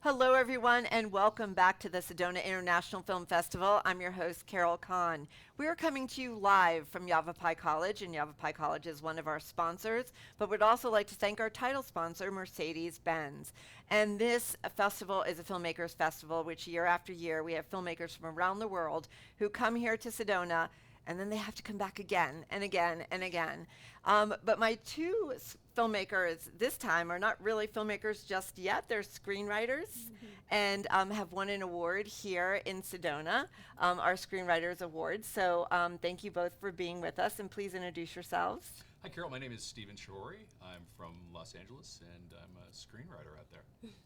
Hello, everyone, and welcome back to the Sedona International Film Festival. I'm your host, Carol Kahn. We are coming to you live from Yavapai College, and Yavapai College is one of our sponsors, but we'd also like to thank our title sponsor, Mercedes-Benz. And this festival is a filmmakers festival, which year after year, we have filmmakers from around the world who come here to Sedona, and then they have to come back again and again and again. But my two filmmakers this time are not really filmmakers just yet. They're screenwriters and have won an award here in Sedona, our Screenwriters Award. So thank you both for being with us, and please introduce yourselves. Hi, Carol. My name is Stephen Shorey. I'm from Los Angeles, and I'm a screenwriter out there.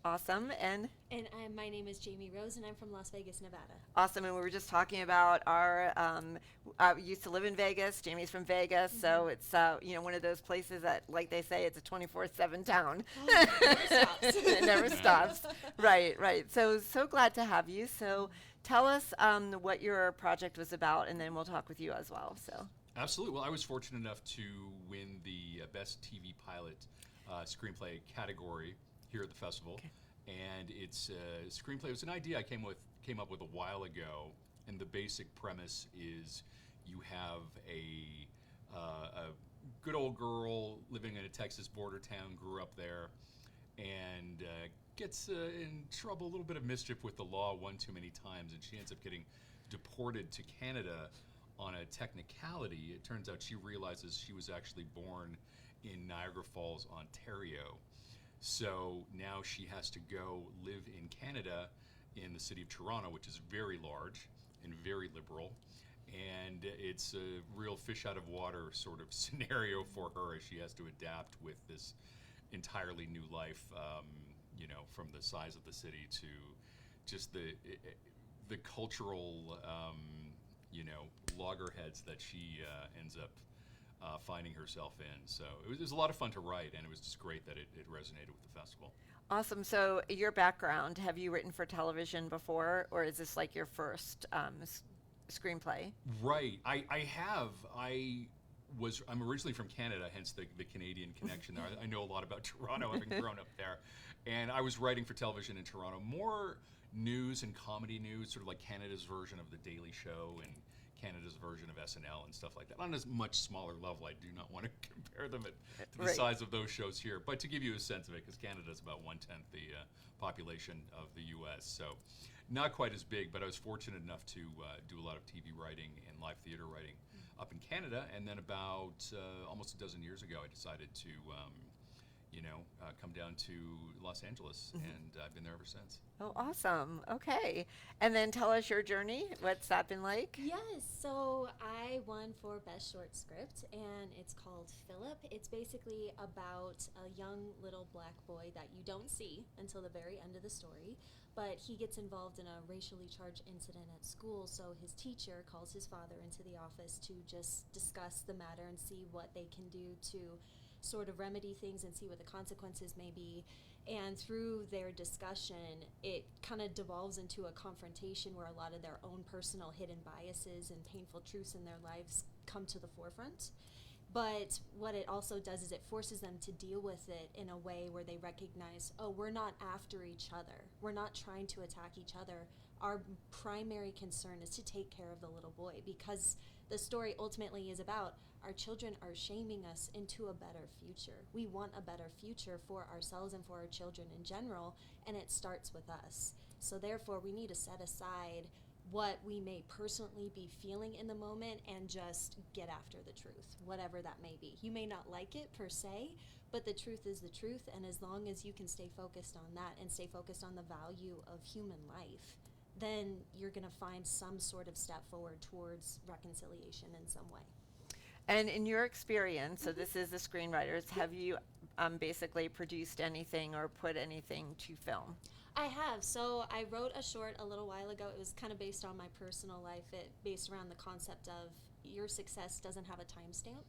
Awesome. And My name is Jamie Rose, and I'm from Las Vegas, Nevada. awesome. And we were just talking about our, we used to live in Vegas. Jamie's from Vegas. So it's, one of those places that, like they say, it's a 24/7 town. Never stops. It never stops. Right. So glad to have you. So tell us what your project was about, and then we'll talk with you as well. So. Absolutely. Well, I was fortunate enough to win the Best TV Pilot Screenplay category here at the festival. Okay. And it's screenplay. It was an idea I came up with a while ago, and the basic premise is you have a good old girl living in a Texas border town, grew up there, and gets in trouble, a little bit of mischief with the law one too many times, and she ends up getting deported to Canada on a technicality. It turns out she realizes she was actually born in Niagara Falls, Ontario. So now she has to go live in Canada in the city of Toronto, which is very large and very liberal. And it's a real fish out of water sort of scenario for her as she has to adapt with this entirely new life, from the size of the city to just the cultural, loggerheads that she ends up finding herself in. So it was a lot of fun to write, and it was just great that it resonated with the festival. Awesome. So your background, have you written for television before, or is this like your first screenplay? Right. I have. I'm originally from Canada, hence the Canadian connection there. I know a lot about Toronto, having grown up there. And I was writing for television in Toronto, more news and comedy news, sort of like Canada's version of The Daily Show and Canada's version of SNL and stuff like that. On a much smaller level, I do not want to compare them to the Right. size of those shows here, but to give you a sense of it, because Canada is about 1/10 the population of the U.S., so not quite as big, but I was fortunate enough to do a lot of TV writing and live theater writing up in Canada, and then about almost a dozen years ago, I decided to come down to Los Angeles, and I've been there ever since. Oh, awesome. Okay. And then tell us your journey. What's that been like? Yes, so I won for Best Short Script, and it's called Philip. It's basically about a young little black boy that you don't see until the very end of the story, but he gets involved in a racially charged incident at school, so his teacher calls his father into the office to just discuss the matter and see what they can do to sort of remedy things and see what the consequences may be. And through their discussion, it kind of devolves into a confrontation where a lot of their own personal hidden biases and painful truths in their lives come to the forefront. But what it also does is it forces them to deal with it in a way where they recognize, oh, we're not after each other. We're not trying to attack each other. Our primary concern is to take care of the little boy, because the story ultimately is about our children are shaming us into a better future. We want a better future for ourselves and for our children in general, and it starts with us. So therefore, we need to set aside what we may personally be feeling in the moment and just get after the truth, whatever that may be. You may not like it per se, but the truth is the truth, and as long as you can stay focused on that and stay focused on the value of human life, then you're going to find some sort of step forward towards reconciliation in some way. And in your experience, so this is the screenwriters, have you basically produced anything or put anything to film? I have. So I wrote a short a little while ago. It was kind of based on my personal life, based around the concept of your success doesn't have a timestamp.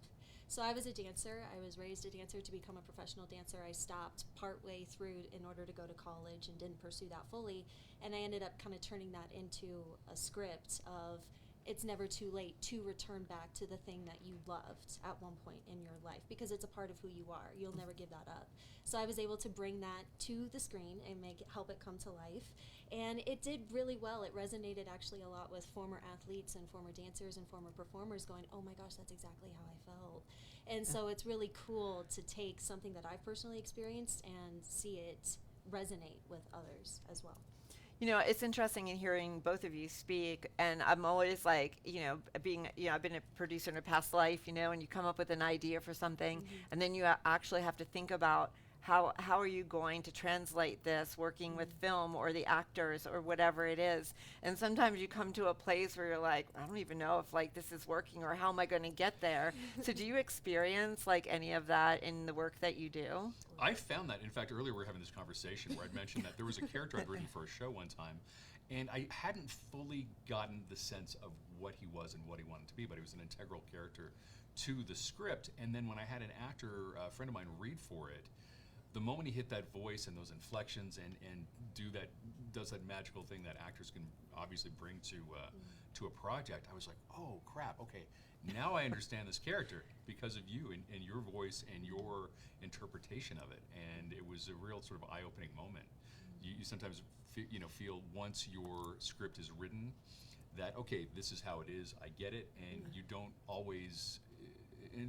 So I was a dancer. I was raised a dancer to become a professional dancer. I stopped partway through in order to go to college and didn't pursue that fully. And I ended up kind of turning that into a script of it's never too late to return back to the thing that you loved at one point in your life, because it's a part of who you are. You'll never give that up. So I was able to bring that to the screen and help it come to life. And it did really well. It resonated actually a lot with former athletes and former dancers and former performers going, oh my gosh, that's exactly how I felt. And so it's really cool to take something that I've personally experienced and see it resonate with others as well. You know, it's interesting in hearing both of you speak, and I'm always like, I've been a producer in a past life, and you come up with an idea for something, and then you actually have to think about how are you going to translate this working with film or the actors or whatever it is. And sometimes you come to a place where you're like, I don't even know if like this is working or how am I going to get there. So do you experience like any of that in the work that you do? I found that, in fact, earlier we were having this conversation where I'd mentioned that there was a character I'd written for a show one time, and I hadn't fully gotten the sense of what he was and what he wanted to be, but he was an integral character to the script. And then when I had an actor, a friend of mine, read for it, the moment he hit that voice and those inflections and does that magical thing that actors can obviously bring to a project, I was like, oh crap, okay, now I understand this character because of you and your voice and your interpretation of it. And it was a real sort of eye-opening moment. You sometimes feel once your script is written that, okay, this is how it is, I get it, and you don't always,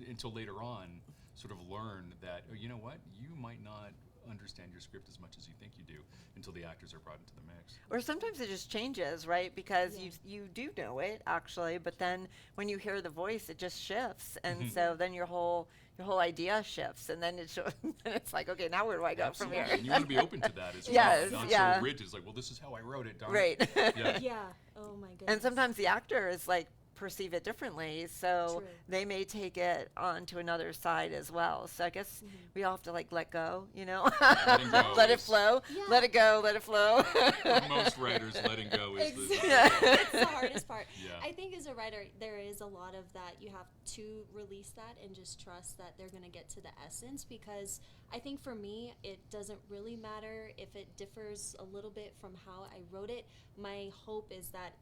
until later on, sort of learn that, oh, you know what, you might not understand your script as much as you think you do until the actors are brought into the mix. Or sometimes it just changes, right? Because you do know it actually, but then when you hear the voice, it just shifts, and so then your whole idea shifts, and then it's like, okay, now where do I go Absolutely. from here? And you want to be open to that as well. Yes, Not yeah. so rigid. It's like, well, this is how I wrote it, darn Right. it. Yeah. Yeah. Oh my goodness. And sometimes the actors like perceive it differently, so True. they may take it on to another side as well. So I guess we all have to like let go, Letting go let it is- flow, Yeah. let it go, let it flow. For most writers, letting go is the Exactly. It's the hardest part. Yeah. I think as a writer, there is a lot of that. You have to release that and just trust that they're going to get to the essence, because I think for me, it doesn't really matter if it differs a little bit from how I wrote it. My hope is that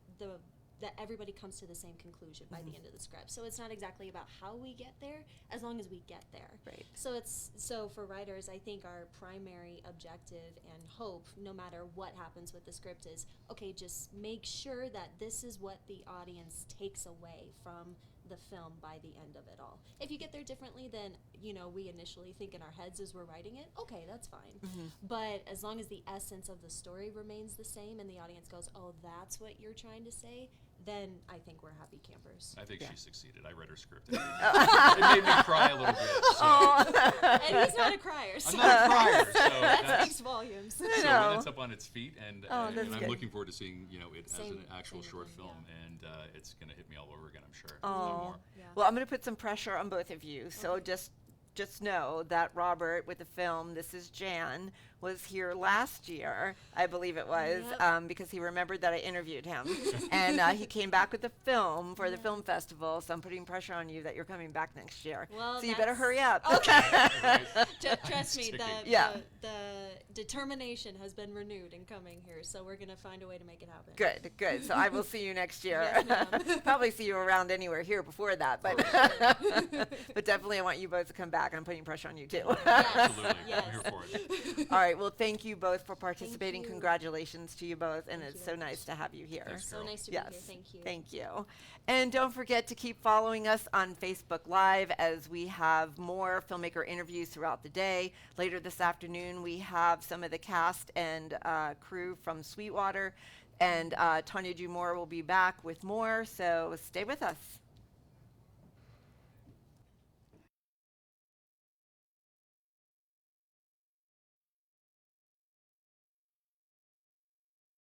that everybody comes to the same conclusion by the end of the script. So it's not exactly about how we get there, as long as we get there. Right. So for writers, I think our primary objective and hope, no matter what happens with the script, is, okay, just make sure that this is what the audience takes away from the film by the end of it all. If you get there differently than we initially think in our heads as we're writing it, okay, that's fine. But as long as the essence of the story remains the same and the audience goes, oh, that's what you're trying to say, then I think we're happy campers. I think Yeah. she succeeded. I read her script. It made me cry a little bit. So. And he's not a crier, so I'm not a crier, so that that's, speaks volumes. so when know. it's up on its feet, and Oh, that's and I'm good. looking forward to seeing it as Same- an actual same short thing, film, and it's going to hit me all over again, I'm sure. Oh. More. Yeah. Well, I'm going to put some pressure on both of you. So just know that Robert, with the film This Is Jan, was here last year, I believe it was, Yep. because he remembered that I interviewed him. And he came back with the film for the film festival, so I'm putting pressure on you that you're coming back next year. Well, so you better that's- hurry up. Right? Trust me, Ticking. Yeah. the determination has been renewed in coming here, so we're going to find a way to make it happen. Good, good. So I will see you next year. Yes, ma'am. Probably see you around anywhere here before that, but but definitely I want you both to come back. I'm putting pressure on you too. Absolutely. Yes. I'm here for it. All right. Well, thank you both for participating. you. Congratulations to you both, and Thank it's you so very nice to have you here. Thanks, So Carol. nice to Yes. be here. Thank you. Thank you. And don't forget to keep following us on Facebook Live as we have more filmmaker interviews throughout the day. Later this afternoon, we have some of the cast and crew from Sweetwater. And Tanya Dumore will be back with more, so stay with us.